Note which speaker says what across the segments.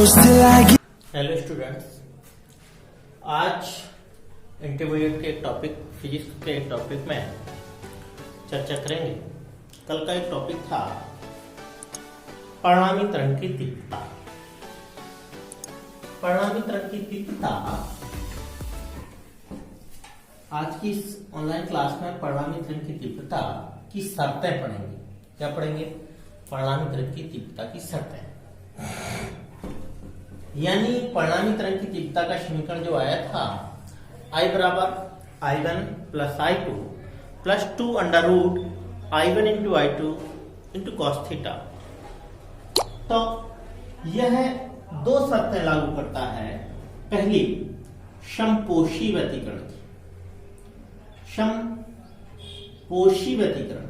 Speaker 1: Hello students, आज intermediate के topic physics के टॉपिक में चर्चा करेंगे। कल का एक टॉपिक था परिणामी तरंग की तीव्रता। परिणामी तरंग की तीव्रता आज की इस ऑनलाइन क्लास में परिणामी तरंग की तीव्रता की शर्तें पढ़ेंगे। क्या पढ़ेंगे? परिणामी तरंग की तीव्रता की शर्तें, यानी परिणामी तरंग की तीव्रता का समीकरण जो आया था I बराबर I1 plus I2 plus 2 under root I1 into I2 into cos theta. तो यह दो शर्तें लागू करता है। पहली, समपोषी व्यतिकरण की। समपोषी व्यतिकरण,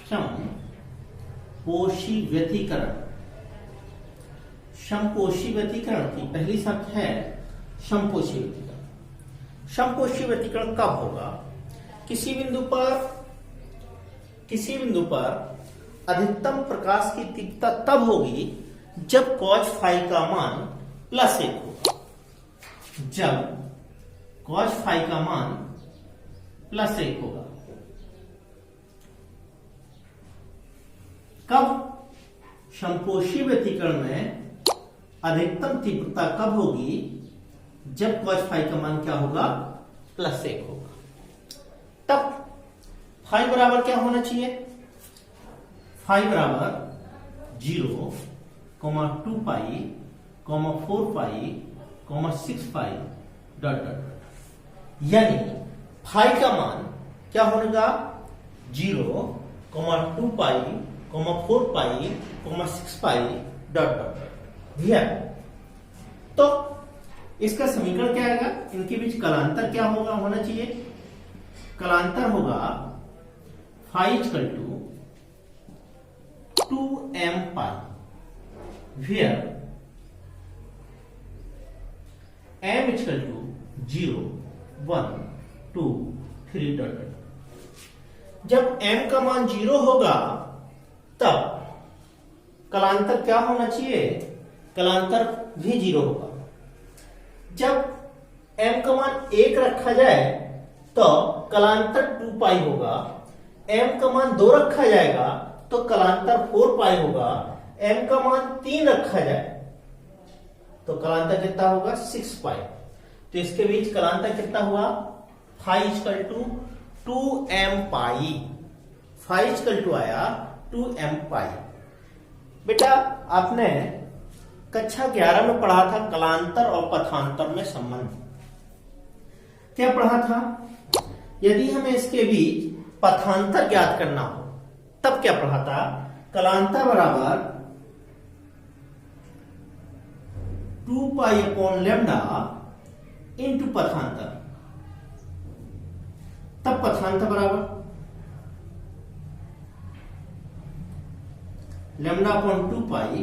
Speaker 1: समपोषी व्यतिकरण, समपोषी व्यतिकरण की पहली शर्त है समपोषी व्यतिकरण। समपोषी व्यतिकरण कब होगा? किसी बिंदु पर अधिकतम प्रकाश की तीव्रता तब होगी जब कॉस फाई का मान +1 होगा। जब कॉस फाई का मान +1 होगा। कब? समपोषी व्यतिकरण में अधिकतम तीव्रता कब होगी? जब कॉस फाई का मान क्या होगा? +1 होगा। तब फाई बराबर क्या होना चाहिए? फाई बराबर 0, 2 पाई, 4 पाई, 6 पाई डॉट डॉट। यानी फाई का मान क्या होगा? 0, 2 पाई, 4 पाई, 6 पाई डॉट डॉट। तो इसका समीकरण क्या आएगा? इनके बीच कलांतर क्या होना चाहिए? कलांतर होगा phi equal to 2m pi, where m equal to 0, 1, 2, 3 dot dot. जब m का मान 0 होगा तब कलांतर क्या होना चाहिए? कलांतर भी 0 होगा। जब m का मान 1 रखा जाए तो कलांतर 2 पाई होगा। m का मान 2 रखा जाएगा तो कलांतर 4 पाई होगा। m का मान 3 रखा जाए तो कलांतर कितना होगा? 6 पाई। तो इसके बीच कलांतर कितना हुआ? Phi equal to 2m pi. Phi equal to आया 2m पाई। बेटा, आपने कक्षा 11 में पढ़ा था कलांतर और पथांतर में संबंध। क्या पढ़ा था? यदि हमें इसके बीच पथांतर ज्ञात करना हो तब क्या पढ़ा था? कलांतर बराबर 2 पाई अपॉन लैम्डा इंटू पथांतर। तब पथांतर बराबर लैम्डा अपॉन 2 पाई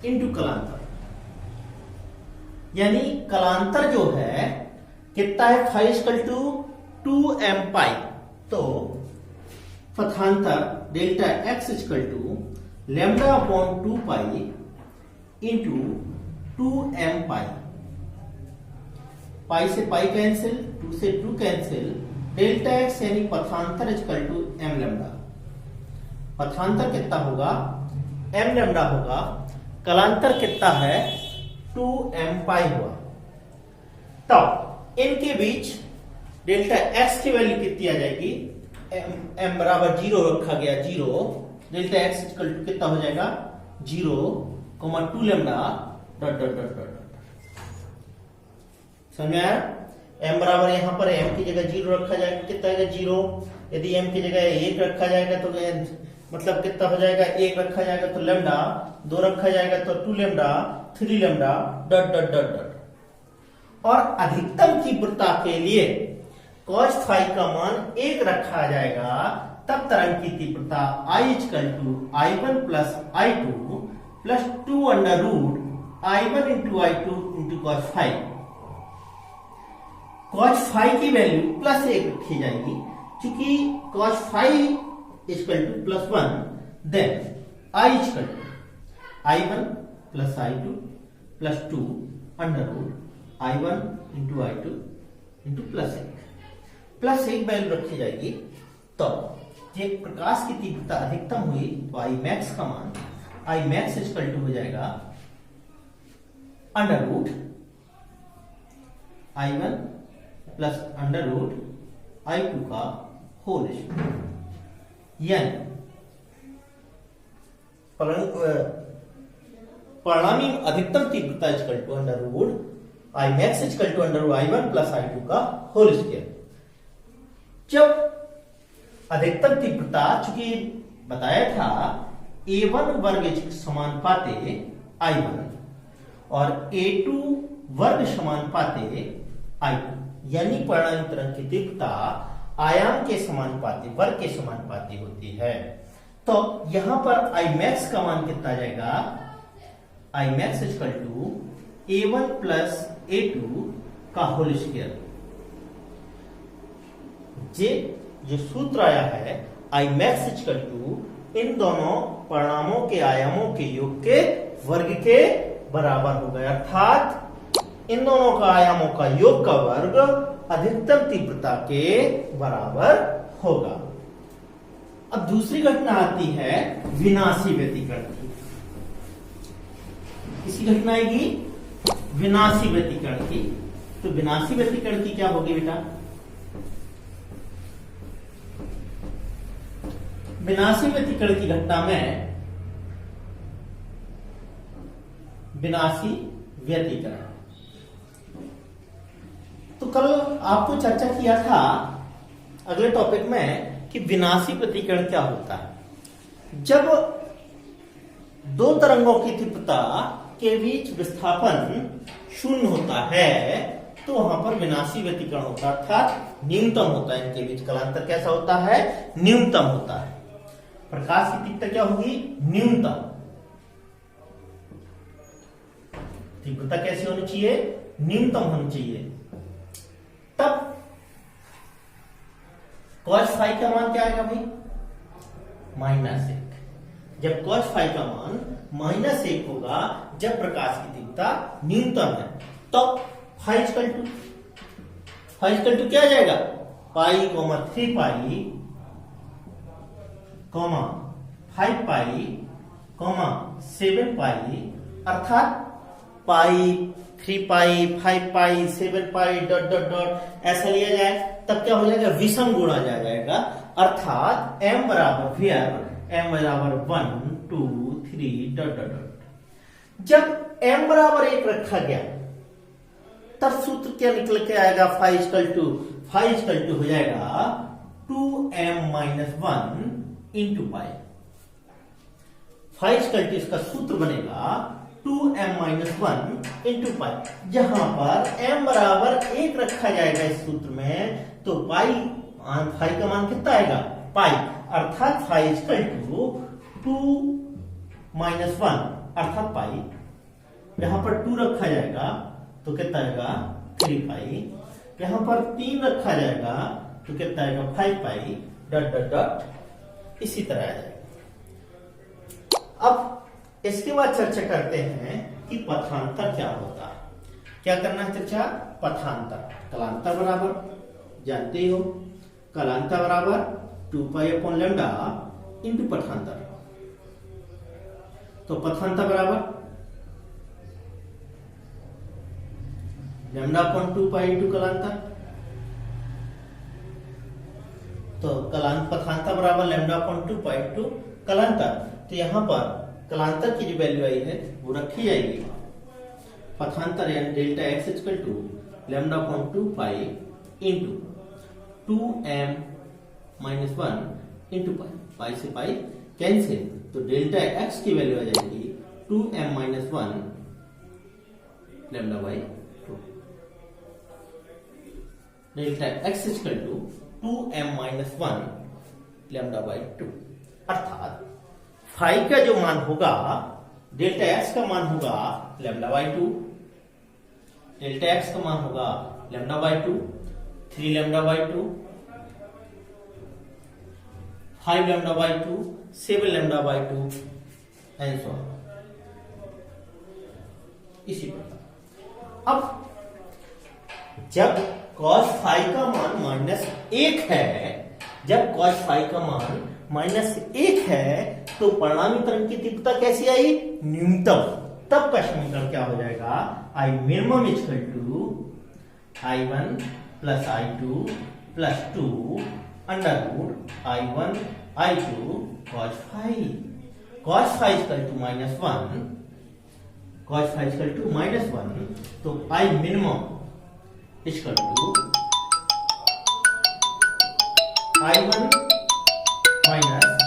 Speaker 1: इंटू कलांतर। यानी कलांतर जो है कितना है? Phi equal to 2m pi. तो पथांतर delta x equal to lambda upon 2 pi into 2m pi. Pi से पाई कैंसिल, 2 से 2 कैंसिल, डेल्टा x यानी पथांतर इक्वल टू m लैम्डा। पथांतर कितना होगा? m लैम्डा होगा। कलांतर कितना है? 2m पाई हुआ। तो इनके बीच डेल्टा x की वैल्यू कितनी आ जाएगी? m बराबर 0 रखा गया, 0। डेल्टा x इक्वल टू कितना हो जाएगा? 0, 2 lambda dot dot dot dot. समझ में आया? m बराबर यहां पर m की जगह 0 रखा जाएगा, कितना आएगा? 0। यदि m की जगह 1 रखा जाएगा तो मतलब कितना हो जाएगा? 1 रखा जाएगा तो लैम्डा, 2 रखा जाएगा तो 2 lambda, 3 lambda dot dot dot dot. और अधिकतम तीव्रता के लिए कॉस फाई का मान 1 रखा जाएगा तब तरंग की तीव्रता I equal to I1 plus I2 plus 2 under root I1 into I2 into cos phi. Cos phi की वैल्यू +1 रखी जाएगी, क्योंकि cos phi equal to +1, then I equal to I1 plus I2 plus 2 under root I1 into I2 into plus एक value रखी जाएगी। तो ये प्रकाश की तीव्रता अधिकतम हुई तो आई मैक्स का मान आई मैक्स इक्वल टू हो जाएगा under root I1 plus under root I2 का होल स्क्वायर, यानी परिणामी अधिकतम तीव्रता equal to under root I max equal to under root I1 plus I2 का होल स्क्वायर। जब अधिकतम तीव्रता, चूंकि बताया था A1 वर्ग समानुपाते I1 और A2 वर्ग समानुपाते I2, यानी परिणामी तरंग की तीव्रता आयाम के समानुपाती, वर्ग के समानुपाती होती है। तो यहां पर I मैक्स का मान कितना जाएगा, I max equal to A1 plus A2 का होल स्क्वायर। जो सूत्र आया है I मैक्स इक्वल टू इन दोनों परिणामों के आयामों के योग के वर्ग के बराबर होगा, अर्थात इन दोनों का आयामों का योग का वर्ग अधिकतम तीव्रता के बराबर होगा। अब दूसरी घटना आती है विनाशी व्यतिकरण की। किसी घटना आएगी विनाशी व्यतिकरण की। तो विनाशी व्यतिकरण की क्या होगी बेटा, विनाशी व्यतिकरण की घटना में विनाशी व्यतिकरण, तो कल आपको चर्चा किया था अगले टॉपिक में कि विनाशी व्यतिकरण क्या होता है। जब दो तरंगों की तीव्रता के बीच विस्थापन शून्य होता है तो वहां पर विनाशी व्यतिकरण होता है, अर्थात न्यूनतम होता है। इनके बीच कालांतर कैसा होता है, न्यूनतम होता है। प्रकाश की तीव्रता क्या होगी, न्यूनतम। तीव्रता कैसी होनी चाहिए, न्यूनतम होनी चाहिए। तब cos फाई का मान क्या आएगा भाई, -1। जब cos फाई का मान -1 होगा, जब प्रकाश की तीव्रता न्यूनतम है, तो फाई इक्वल टू क्या आ जाएगा, पाई 3 पाई 5 पाई 7 पाई, अर्थात पाई 3 पाई 5 पाई 7 पाई डॉट डॉट डॉट ऐसा लिया जाए, तब क्या हो जाएगा, विषम गुणा जाएगा, अर्थात m बराबर VR, m बराबर 1 2 3 डॉट डॉट डॉट। जब m बराबर 1 रखा गया तब सूत्र क्या निकल के आएगा, फाई इक्वल टू हो जाएगा 2m-1 into pi. Phi equal to इसका सूत्र बनेगा 2m-1 इंटू पाई। जहां पर m बराबर 1 रखा जाएगा इस सूत्र में, तो फाई का मान कितना आएगा, पाई, अर्थात फाई इक्वल टू 2-1 अर्थात पाई। यहां पर 2 रखा जाएगा तो कितना आएगा 3 पाई, यहां पर 3 रखा जाएगा तो कितना आएगा 5 पाई डॉट डॉट डॉट, इसी तरह आ जाएगा। अब इसके बाद चर्चा करते हैं कि पथांतर क्या होता है। क्या करना है चर्चा, पथांतर। कलांतर बराबर जानते ही हो, कलांतर बराबर 2 पाई अपॉन लैम्डा इंटू पथांतर। तो पथांतर बराबर लैम्डा अपॉन 2 पाई इंटू कलांतर। तो पथांतर बराबर लैम्डा अपॉन 2 पाई इंटू कलांतर। तो यहां पर कलांतर की जो वैल्यू आई है वो रखी जाएगी। पथांतर यानी delta x equal to lambda upon 2 pi into 2m-1 into pi. Pi से पाई कैंसिल, तो डेल्टा एक्स की वैल्यू आ जाएगी 2m-1 lambda by 2। Delta x equal to 2m-1 lambda by 2, अर्थात फाई का जो मान होगा, डेल्टा एक्स का मान होगा लैम्डा बाई 2, डेल्टा एक्स का मान होगा lambda by 2, 3 lambda by 2, 5 lambda by 2, 7 lambda by 2 and so on. इसी प्रकार अब जब cos फाइव का मान -1 है, जब cos फाइव का मान -1 है तो परिणामी तरंग की तीव्रता कैसी आई? न्यूनतम। तब का समीकरण क्या हो जाएगा? I minimum equal to I1 plus I2 plus 2 under I1 I2 cos phi. cos phi equal to -1, cos phi equal to -1, तो I minimum equal to I1 minus